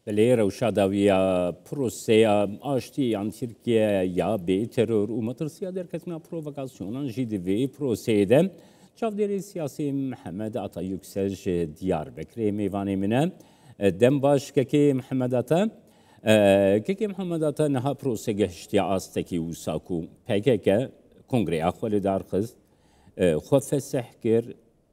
بله روشاداویا پروسیا آشتی عن ترکیه یا به ترور و مترسیا در کتنا پرووکاسیونان جدی پروسه ده چافدری سیاسی محمد عطا یکسج دیار بکری میوانی منه دم باش که محمد عطا که محمد عطا نه پروسه گشتی آستکی و ساکو پکه کنگره اخوال دارخست خوف سحکر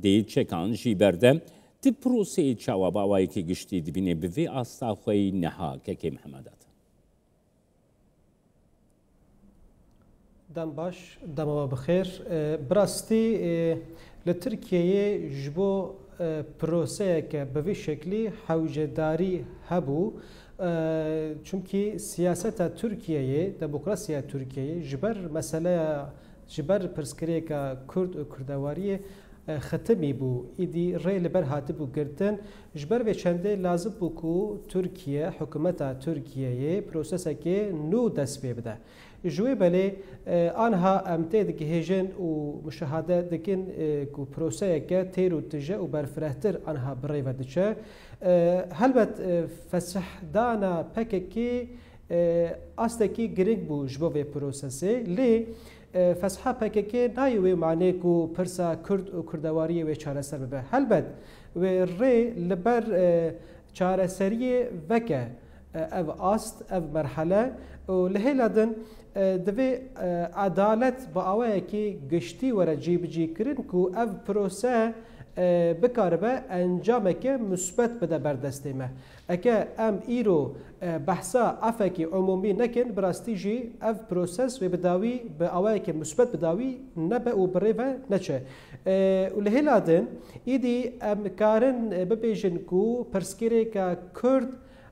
دی چکان جی برده تی پروسه چاوا باوایی که گشتی دبینه به وی آستا خوی نها که محمد عطا دم باش دم بخیر براستی لترکیه جبو پروسه که به وی شکلی حوجداری هبو چونکی سیاست ترکیه دموکراسی ترکیه جبر مسئله جبر پرسکری که کرد و کردواری ختمی بو ایدی ری لبر هاتی بو گرتن جبر و چنده لازم بو کو ترکیه حکومت ترکیه پروسه که نو دست بده جوی بله آنها امتد گهجن و مشاهده دکن کو پروسه که تیرو تجه و برفرهتر آنها برای ودچه هلبت فسح دانا پککی استکی گرینگ بو جبو و پروسه لی فسحه پککی نایوی معنی کو پرسا کرد و کردواری و چاره سر به هلبت و ری لبر چاره سری وکه او است او مرحله و لهلادن دوی عدالت با آوایی که گشتی و رجیب جی کرن کو او پروسه بکاربه انجام که مثبت بده بردسته ما اگه ام ایرو بحثا افکی عمومی نکن براستی جی اف پروسس و بداوی به آوایی که مثبت بداوی نبه و بریوه نچه و لهلادن ایدی ام کارن ببیجن کو پرسکری که کرد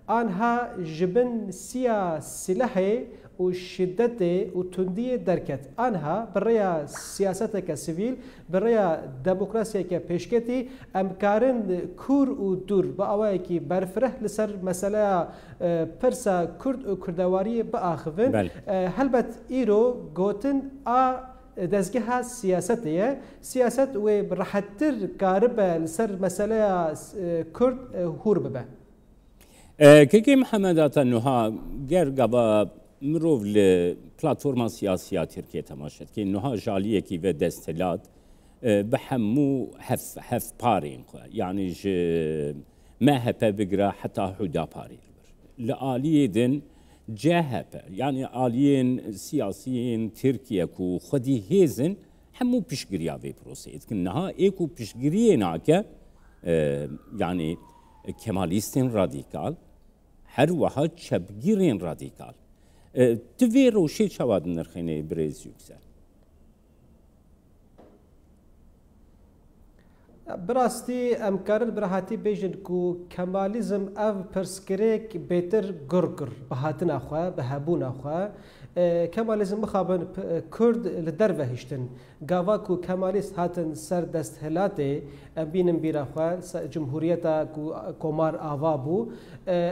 آنها جبن سلاحه و شدت و تندی درکت آنها برای سیاست که سیویل برای دموکراسی که پیشکتی امکارن کور و دور با آوایی که برفره لسر مسئله پرسا کرد و کردواری با آخوین هلبت ایرو گوتن دزگه سیاستیه سیاست و راحتر کارب لسر مسئله کرد هور ببه که محمد عطا نها گرگا مروف لپلاتفورما سیاسی ترکیه تماشت که نها جالیه کی و دستلات بحمو هف بارين يعني ما هبه بقرا حتى حدا بارين لآلية دن جاهبه يعني آليين سياسيين تركيا كو خدي هيزن همو بشقريا في بروسيد كنها ايكو بشقريه ناكا يعني كماليستين راديكال هر واحد شبگیرین رادیکال توی روشی چواد نرخینه برز یکسر براستی امکارن براحتی بیجن کو کمالیزم او پرسکریک بیتر گرگر بهاتن اخوا بهبون اخوا کمالیزم مخابن کرد لدر وهشتن گاوا کو کمالیست هاتن سر دست هلاته بینم بیراخوا جمهوریتا کو کومار آوا بو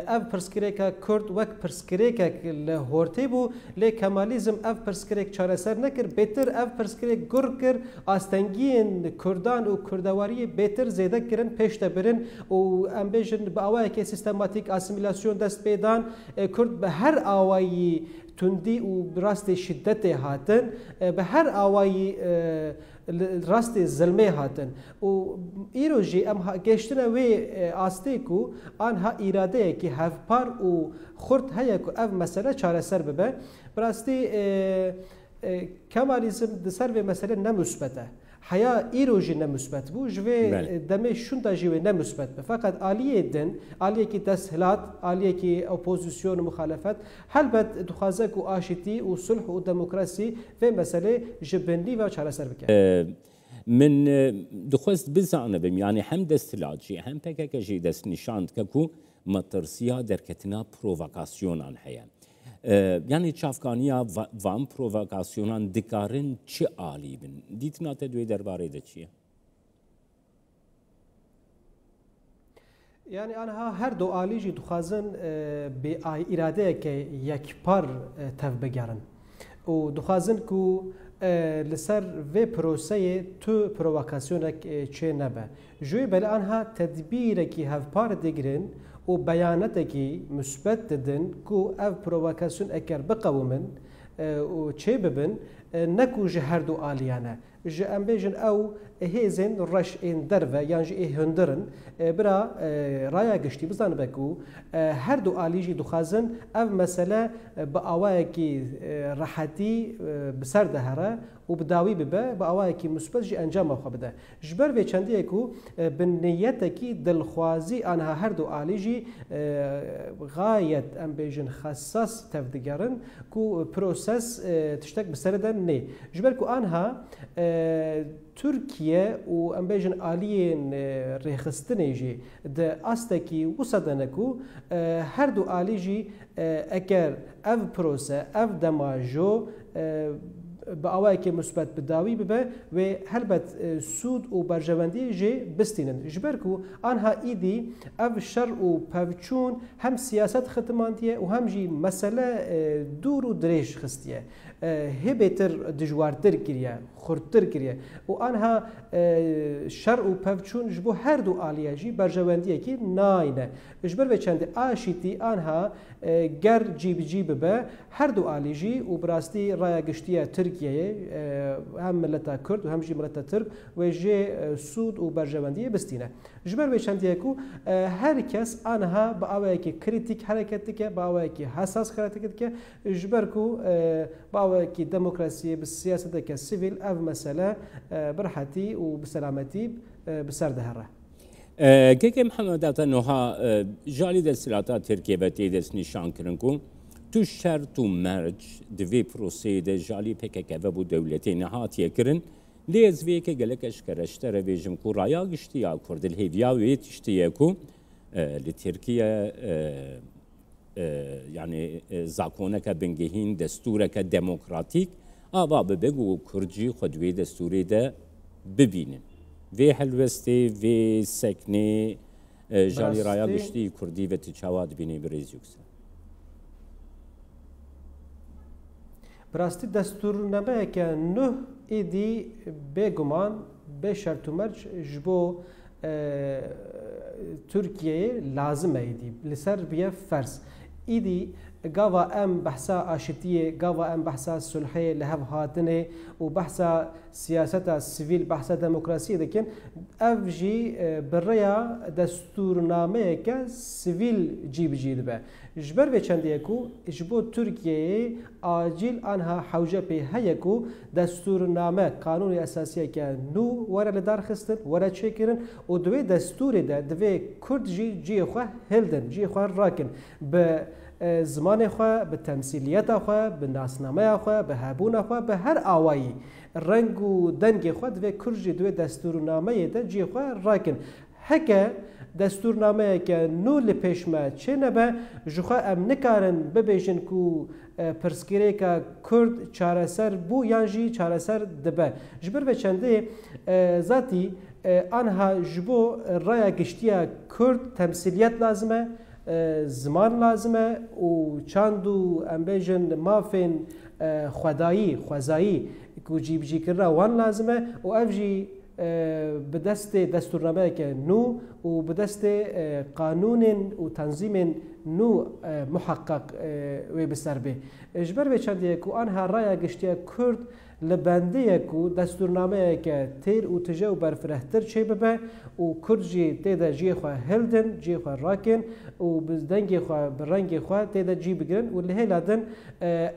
او پرسکریکا کرد وک پرسکریکا لهورتی بو لی کمالیزم او پرسکریک چاره سر نکر بیتر او پرسکریک گرگر آستنگین کردان و کردواری بیتر زیده کرن پیش برن و ام بیجن با آوایی که سیستماتیک اسیمیلاسیون دست پیدان کرد به هر آوایی تندی و راست شدت هاتن به هر آوایی راست ظلمه هاتن و ایروجی ام گشتن وی آسته کو آنها اراده که هفپار و خورد هیا کو اف مسئله چاره سر ببه براستی کمالیزم دسر و مسئله نمثبته حیا ایروجی نمثبت بو جوی دمه شوندا جوی نمثبت فقط عالیه دن عالیه کی تسهیلات عالیه کی اپوزیسیون مخالفت هلبت دخوازه کو آشتی و صلح و دموکراسی و مسئله جبندی و چاره سر بکن من دخواست بزانه بم يعني هم دستلات جي هم بكك جي دست نشاند ككو مترسيها دركتنا پروفوكاسيونان هيا يعني چافکانیا وام پرووکاسیونان دکارن چه عالی بن دیتنا تدوی درباره ده چیه؟ يعني آنها هر دو عالی جی دخوازن به اراده که یک پار تف بگرن و دخوازن کو لسر و پروسه تو پرووکاسیونک چه نبه جوی بله آنها تدبیر که هف پار دگرن و بیاناتکی مثبت دادن کو اف پرووکاسیون اکر بقومن و چه ببن نکو هر دو آلیانه جه ام بیجن او هیزن رش این درو یعنی جه هندرن برا رایا گشتی بزن بکو هر دو آلیجی دخازن اف مسئله با آوای کی راحتی بسر دهره و بداوی ببه با آوای کی مثبت جی انجام خو بده جبر به چندی کو بنیت کی دلخوازی آنها هر دو آلیجی غایت ام بیجن خصاص تفدگرن کو پروسس تشتک بسر دن نه جبر کو آنها ترکیه و ام بیجن آلیین ریخستنیجی ده استکی وسدنکو هر دو آلیجی اگر اف پروسه اف دماجو با آوای که مثبت بداوی ببه و هلبت سود و برجواندی جه بستینن جبر کو آنها ایدی اف شر و پوچون هم سیاست ختمانتیه و هم جی مسئله دور و دریش خستیه هبتر دجوارتر کریه خورتر کریه و آنها شر و پوچون جبو هر دو آلیاجی برجواندیه کی ناینه جبر و چند آشیتی آنها گر جیب به هر دو آلیجی و براستی رای گشتیه ترکیه هم ملت کرد و هم جی ملت ترک و جه سود و برجواندیه بستینه جبر و چندیه کو هر کس آنها با آوایی که کریتیک حرکت که با آوایی که حساس حرکت که جبر کو با آوایی که دموکراسی بالسیاست که سیویل اف مسئله برحتی و بسلامتی بسر دهره که محمد اتنوها جالی دستلاتا ترکیه و تیدس نشان کرن کو تو شرط و مرج دوی پروسه ده جالی پکک و بو دولتی نهاتیه کرن لیز وی که گلکش کرشته رو بیجم کو رایا گشتی یا کرد الهیویا وی تشتیه کو لترکیه يعني زاكونك بنجهين دستورك ديمقراطيك آوا ببگو كرجي خدوي دستوري ده ببينن في حلوستي في سكني جالي رايا گشتي كردي و تچاواد بيني بريز يكسا براستی دستورنامه که نه ایدی بگمان به شرط و مرج جبو ترکیه لازم ایدی لسر بیه فرس ایدی قاوا ام بحثا آشتیه قاوا ام بحثا صلحه لهف هاتنه و بحثا سیاست سیویل بحثا دموکراسی دکن اف جی بریا دستورنامه که سیویل جی به جبر به چندیه کو جبو ترکیه آجیل آنها حوجه به هیه کو دستورنامه قانون اساسی که نو وره لدار خستن وره چه کرن و دوی دستور ده دوی کرد جی خواه هلدن جی خواه راکن به زمان خواه به تمثیلیت خواه به ناسنامه خواه به هبون خواه به هر آوایی رنگ و دنگ خواه دوی کرد دوی دستورنامه ده جی خواه راکن هکه دستورنامه که نو لپیشمه چه نبه جخوا ام نکارن ببیشن کو پرسکره که کرد چاره سر بو یانجی چاره سر دبه جبر به چنده ذاتی آنها جبو رای گشتیا کرد تمثیلیت لازمه زمان لازمه و چندو ام بیشن مافین خوزایی کو جیب جی کرده وان لازمه و افجی بدست دستورنامه که نو و بدست قانون و تنظیم نو محقق و بسر به اجبر به چندیه که آنها رای گشتیه کرد لبنده که دستورنامه که تیر و تجا و برفرهتر چه ببه و کرد جی تیدا جی خواه هلدن جی خواه راکن و بزدنگ خواه برنگ خواه تیدا جی بگرن و لحه لادن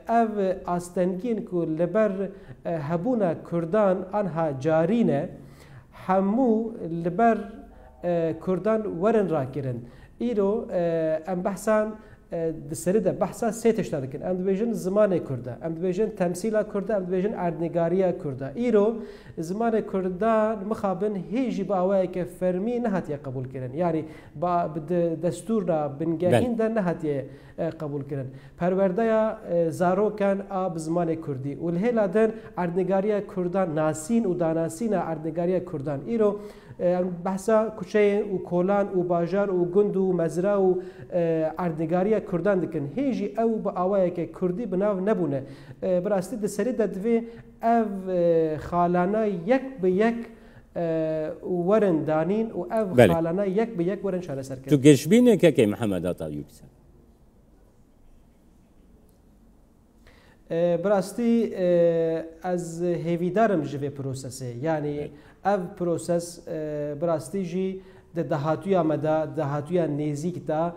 او آستنگین که لبر هبونا کردان آنها جارینه همو لبر کردان ورن راکرن ایرو ام بحثان دسرده بحثا سه تشتا دکن ام دویژن زمان کرده ام دویژن تمثیل کرده ام دویژن اردنگاری کرده ایرو زمان کردان مخابن هیجی با اوای که فرمی نهاتی قبول کردن یعنی با دستور را بنگاهین در نهاتی قبول کردن پرورده زارو کن آب زمان کردی و لهلا دن اردنگاری کردان ناسین و داناسین اردنگاری کردان ایرو بحثا کوچه و کولان و باجار و گند و مزرعه و اردنگاری کردان دکن هیچی او با آوایی که کردی بناو نبونه براستی دسری دادوی او خالانه یک به یک ورن دانین و اف بله. خالانه یک به یک ورن شانه سر تو کرد. گشبینه که محمد عطا یکسل براستی از هیویدارم جوی پروسسه یعنی اف پروسس براستی جی دهاتویا مدا دهاتویا نزیک دا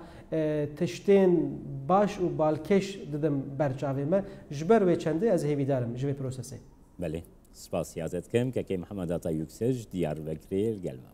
تشتین باش و بالکش ددم برچاوی ما جبر و چنده از هیویدارم جوی پروسسه. بله سپاس یازت کم که محمد عطا یکسل دیار بکریر گلمه